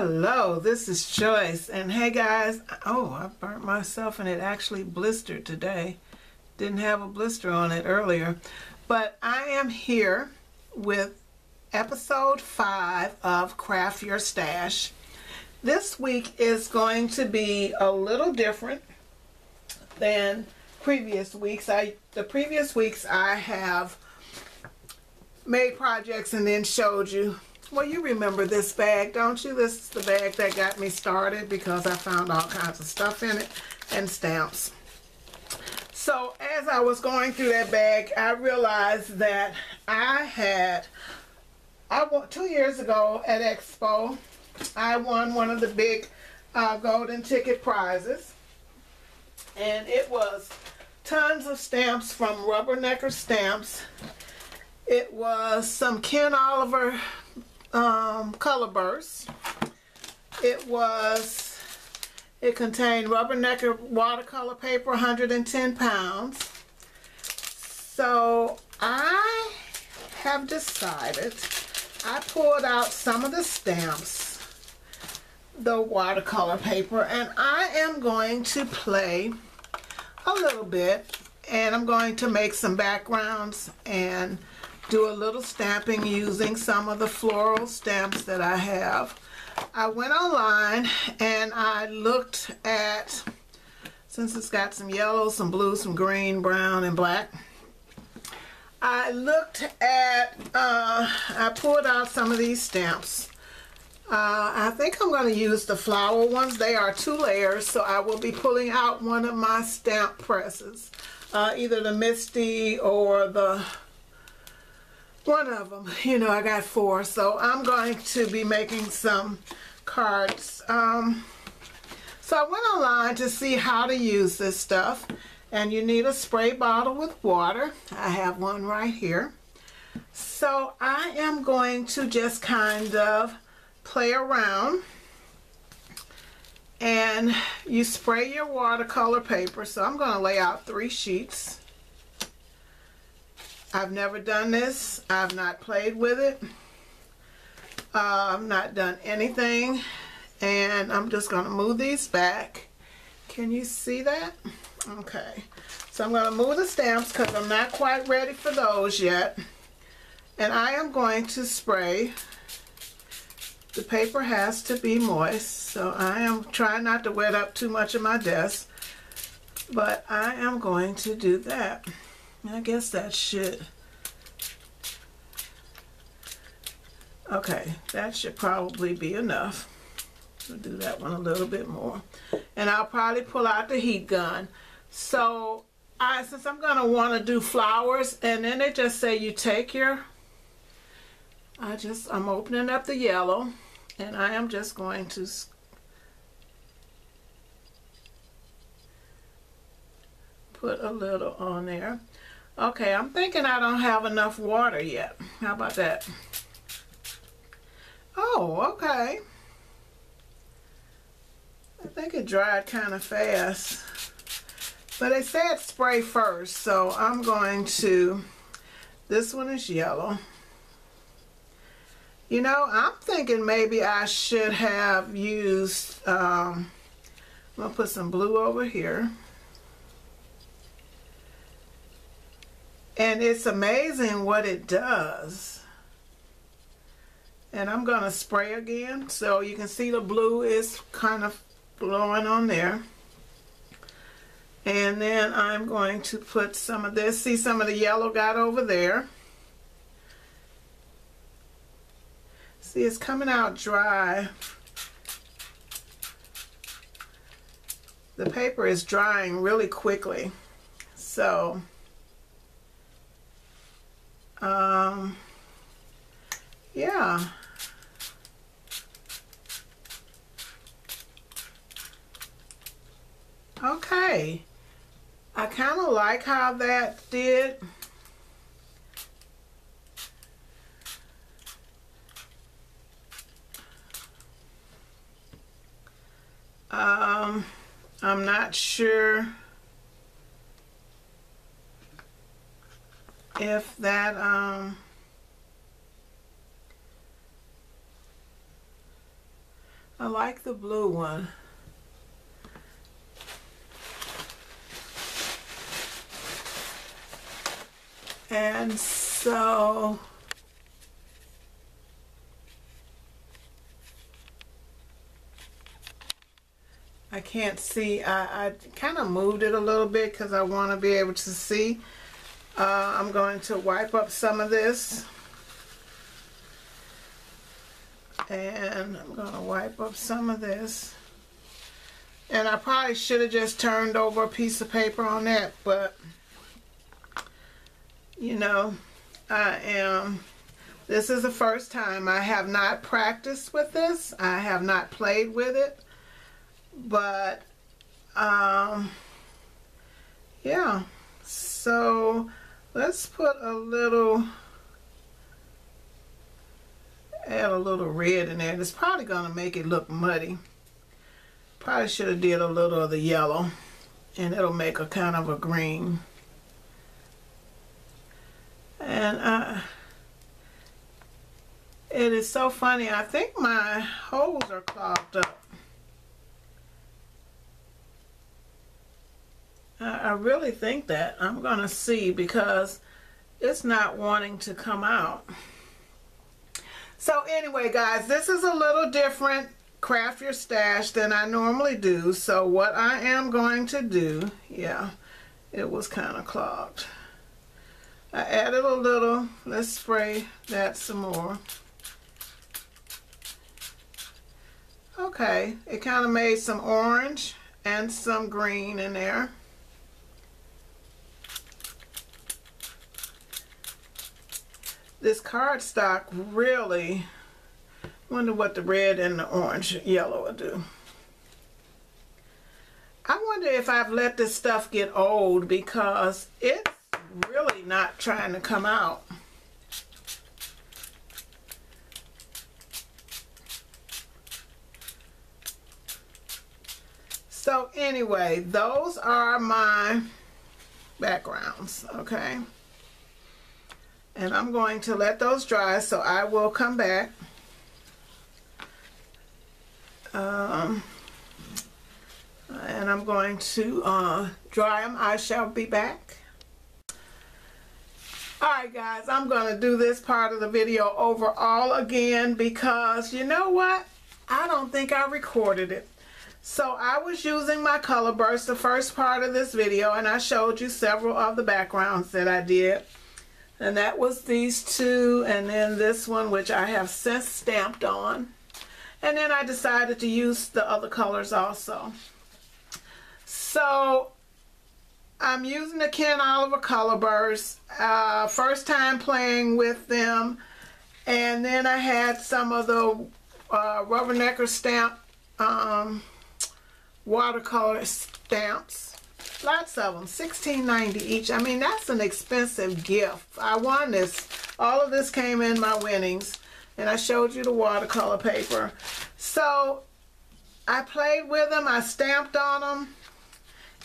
Hello, this is Joyce, and hey guys, oh, I burnt myself and it actually blistered today. Didn't have a blister on it earlier, but I am here with episode 5 of Craft Your Stash. This week is going to be a little different than previous weeks. The previous weeks I have made projects and then showed you. Well, you remember this bag, don't you? This is the bag that got me started because I found all kinds of stuff in it and stamps. So as I was going through that bag, I realized that I 2 years ago at Expo, I won one of the big golden ticket prizes. And it was tons of stamps from Rubbernecker Stamps. It was some Ken Oliver color bursts. It contained Rubbernecker watercolor paper, 110 pounds. So I have decided, I pulled out some of the stamps, the watercolor paper, and I am going to play a little bit, and I'm going to make some backgrounds and do a little stamping using some of the floral stamps that I have. I went online and I looked at, since it's got some yellow, some blue, some green, brown, and black, I looked at, I pulled out some of these stamps. I think I'm going to use the flower ones. They are 2 layers, so I will be pulling out one of my stamp presses, either the Misty or the one of them. You know, I got 4, so I'm going to be making some cards. So I went online to see how to use this stuff, and you need a spray bottle with water. I have one right here. So I am going to just kind of play around, and you spray your watercolor paper. So I'm going to lay out 3 sheets. I've never done this. I've not played with it. I've not done anything, and I'm just going to move these back. Can you see that? Okay, so I'm going to move the stamps because I'm not quite ready for those yet, and I am going to spray. The paper has to be moist, so I am trying not to wet up too much of my desk, but I am going to do that. I guess that should, okay, that should probably be enough. We'll do that one a little bit more, and I'll probably pull out the heat gun. So since I'm going to want to do flowers, and then they just say you take your, I'm opening up the yellow, and I am just going to put a little on there. Okay, I'm thinking I don't have enough water yet. How about that? Oh, okay. I think it dried kind of fast. But they said spray first, so I'm going to, this one is yellow. You know, I'm thinking maybe I should have used, I'm going to put some blue over here. And it's amazing what it does. And I'm going to spray again, so you can see the blue is kind of blowing on there. And then I'm going to put some of this. See, some of the yellow got over there. See, it's coming out dry. The paper is drying really quickly. So yeah. Okay. I kind of like how that did. I'm not sure if that I like the blue one. And so I can't see. I kind of moved it a little bit because I want to be able to see. I'm going to wipe up some of this. And I'm going to wipe up some of this. And I probably should have just turned over a piece of paper on that, but you know, this is the first time. I have not practiced with this. I have not played with it. But, yeah. So, let's put a little, add a little red in there. It's probably going to make it look muddy. Probably should have did a little of the yellow. And it'll make a kind of a green. And it is so funny. I think my holes are clogged up. I really think that. I'm going to see because it's not wanting to come out. So anyway, guys, this is a little different craft your stash than I normally do. So what I am going to do, yeah, it was kind of clogged. I added a little. Let's spray that some more. Okay, it kind of made some orange and some green in there. This cardstock really, wonder what the red and the orange yellow will do. I wonder if I've let this stuff get old because it's really not trying to come out. So anyway, those are my backgrounds, okay? And I'm going to let those dry, so I will come back. And I'm going to dry them. I shall be back. Alright guys, I'm going to do this part of the video overall again because you know what? I don't think I recorded it. So I was using my color burst the first part of this video, and I showed you several of the backgrounds that I did. And that was these two, and then this one, which I have since stamped on. And then I decided to use the other colors also. So I'm using the Ken Oliver color burst. First time playing with them. And then I had some of the Rubbernecker stamp watercolor stamps. Lots of them, $16.90 each. I mean, that's an expensive gift. I won this. All of this came in my winnings. And I showed you the watercolor paper. So I played with them. I stamped on them.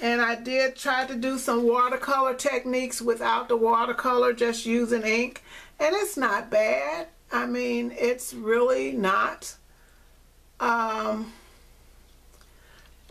And I did try to do some watercolor techniques without the watercolor, just using ink. And it's not bad. I mean, it's really not.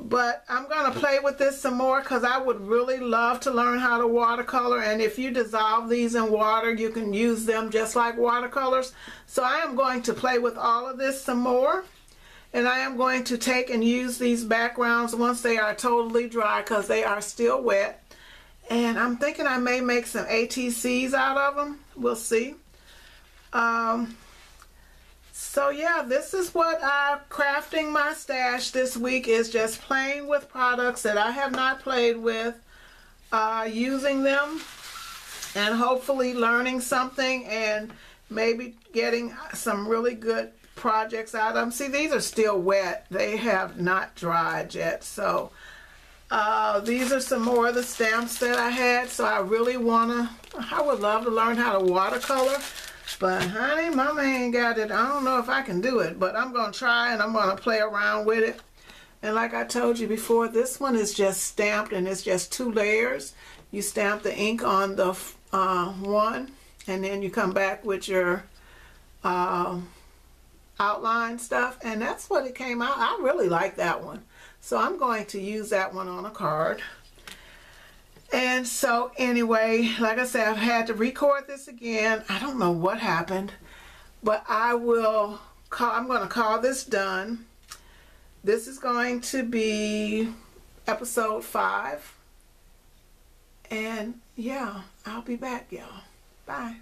But I'm going to play with this some more because I would really love to learn how to watercolor. And if you dissolve these in water, you can use them just like watercolors. So I am going to play with all of this some more. And I am going to take and use these backgrounds once they are totally dry because they are still wet. And I'm thinking I may make some ATCs out of them. We'll see. So yeah, this is what I'm crafting my stash this week, is just playing with products that I have not played with, using them, and hopefully learning something and maybe getting some really good projects out of them. See, these are still wet. They have not dried yet. So these are some more of the stamps that I had. So I really I would love to learn how to watercolor. But honey, mama ain't got it. I don't know if I can do it, but I'm going to try and I'm going to play around with it. And like I told you before, this one is just stamped and it's just 2 layers. You stamp the ink on the one and then you come back with your outline stuff, and that's what it came out. I really like that one. So I'm going to use that one on a card. And so anyway, like I said, I've had to record this again. I don't know what happened, but I'm going to call this done. This is going to be episode 5. And yeah, I'll be back, y'all. Bye.